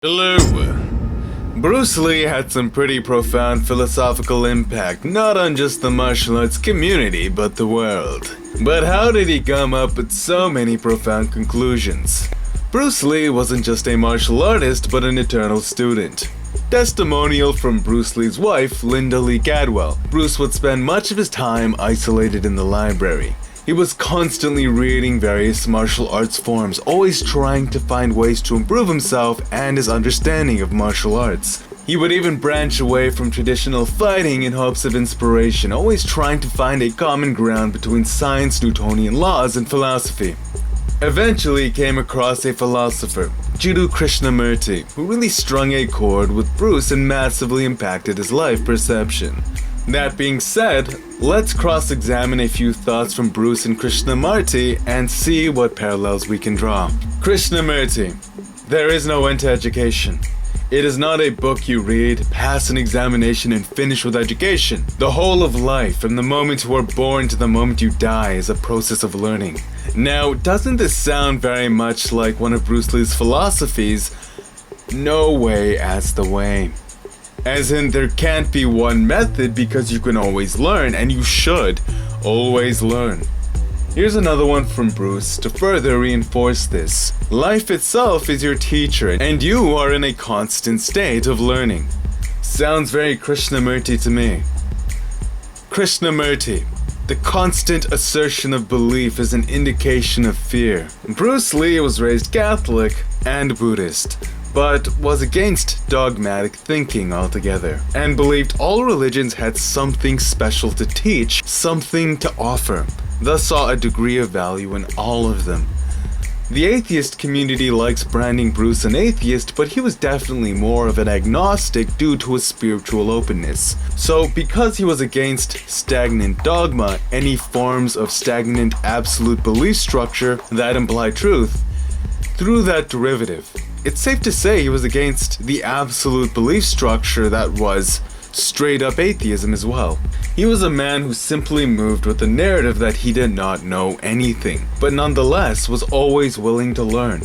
Hello. Bruce Lee had some pretty profound philosophical impact, not on just the martial arts community, but the world. But how did he come up with so many profound conclusions? Bruce Lee wasn't just a martial artist, but an eternal student. Testimonial from Bruce Lee's wife, Lee Cadwell. Bruce would spend much of his time isolated in the library. He was constantly reading various martial arts forms, always trying to find ways to improve himself and his understanding of martial arts. He would even branch away from traditional fighting in hopes of inspiration, always trying to find a common ground between science, Newtonian laws, and philosophy. Eventually he came across a philosopher, Jiddu Krishnamurti, who really strung a chord with Bruce and massively impacted his life perception. That being said, let's cross-examine a few thoughts from Bruce and Krishnamurti and see what parallels we can draw. Krishnamurti: there is no end to education. It is not a book you read, pass an examination, and finish with education. The whole of life, from the moment you are born to the moment you die, is a process of learning. Now, doesn't this sound very much like one of Bruce Lee's philosophies? No way as the way. As in, there can't be one method because you can always learn, and you should always learn. Here's another one from Bruce to further reinforce this. Life itself is your teacher, and you are in a constant state of learning. Sounds very Krishnamurti to me. Krishnamurti: the constant assertion of belief is an indication of fear. Bruce Lee was raised Catholic and Buddhist, but was against dogmatic thinking altogether, and believed all religions had something special to teach, something to offer, thus saw a degree of value in all of them. The atheist community likes branding Bruce an atheist, but he was definitely more of an agnostic due to his spiritual openness. So because he was against stagnant dogma, any forms of stagnant absolute belief structure that imply truth, through that derivative, it's safe to say he was against the absolute belief structure that was straight-up atheism as well. He was a man who simply moved with the narrative that he did not know anything, but nonetheless was always willing to learn.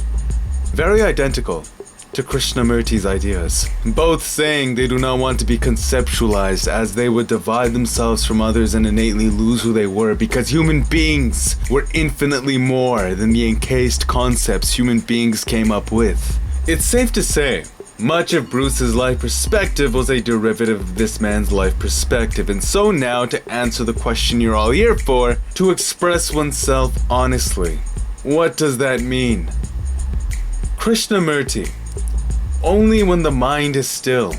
Very identical to Krishnamurti's ideas. Both saying they do not want to be conceptualized, as they would divide themselves from others and innately lose who they were, because human beings were infinitely more than the encased concepts human beings came up with. It's safe to say, much of Bruce's life perspective was a derivative of this man's life perspective, and so now to answer the question you're all here for, to express oneself honestly. What does that mean? Krishnamurti: only when the mind is still,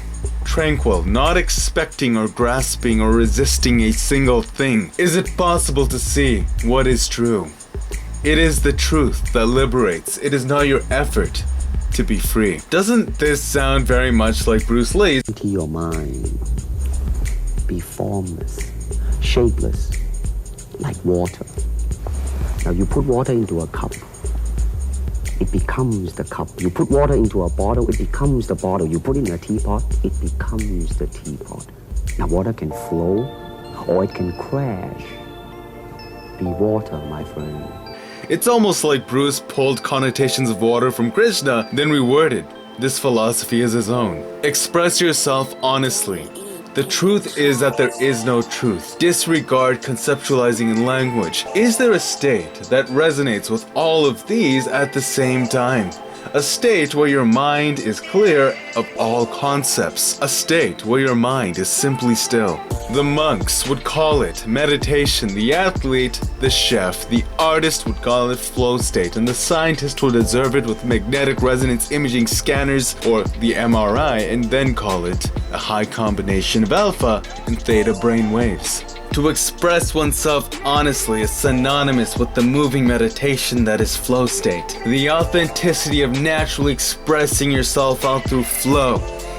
tranquil, not expecting or grasping or resisting a single thing, is it possible to see what is true. It is the truth that liberates. It is not your effort to be free. Doesn't this sound very much like Bruce Lee's? Into your mind, be formless, shapeless, like water. Now you put water into a cup, it becomes the cup. You put water into a bottle, it becomes the bottle. You put it in a teapot, it becomes the teapot. Now water can flow or it can crash. Be water, my friend. It's almost like Bruce pulled connotations of water from Krishna, then reworded this philosophy as his own. Express yourself honestly. The truth is that there is no truth. Disregard conceptualizing in language. Is there a state that resonates with all of these at the same time? A state where your mind is clear of all concepts. A state where your mind is simply still. The monks would call it meditation. The athlete, the chef, the artist would call it flow state, and the scientist would observe it with magnetic resonance imaging scanners, or the MRI, and then call it a high combination of alpha and theta brain waves. To express oneself honestly is synonymous with the moving meditation that is flow state. The authenticity of naturally expressing yourself out through flow.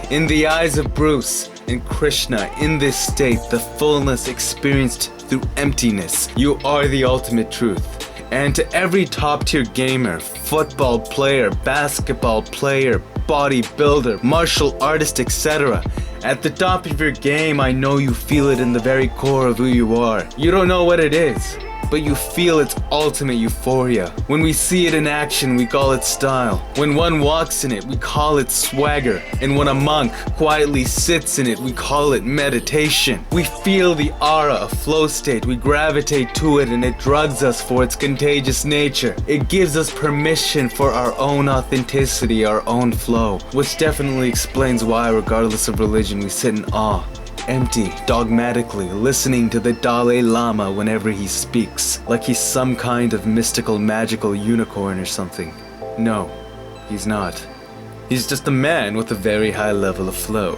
In the eyes of Bruce and Krishna, in this state, the fullness experienced through emptiness, you are the ultimate truth. And to every top-tier gamer, football player, basketball player, bodybuilder, martial artist, etc., at the top of your game, I know you feel it in the very core of who you are. You don't know what it is, but you feel its ultimate euphoria. When we see it in action, we call it style. When one walks in it, we call it swagger. And when a monk quietly sits in it, we call it meditation. We feel the aura of flow state, we gravitate to it, and it drugs us for its contagious nature. It gives us permission for our own authenticity, our own flow, which definitely explains why, regardless of religion, we sit in awe, empty, dogmatically, listening to the Dalai Lama whenever he speaks, like he's some kind of mystical, magical unicorn or something. No, he's not. He's just a man with a very high level of flow.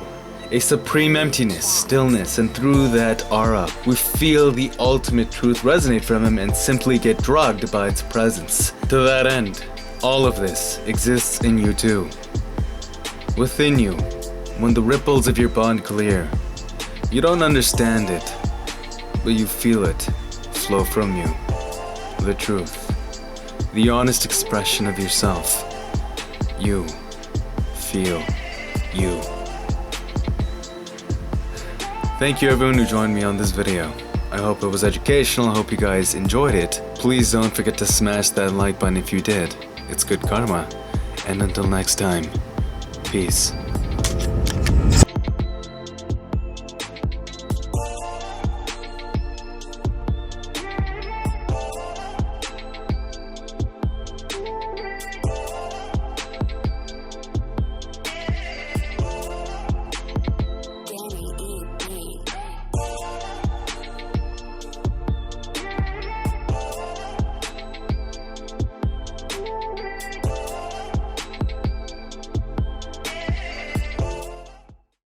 A supreme emptiness, stillness, and through that aura, we feel the ultimate truth resonate from him and simply get drugged by its presence. To that end, all of this exists in you too. Within you, when the ripples of your bond clear, you don't understand it, but you feel it flow from you. The truth, the honest expression of yourself. You feel you. Thank you everyone who joined me on this video. I hope it was educational, I hope you guys enjoyed it. Please don't forget to smash that like button if you did. It's good karma. And until next time, peace.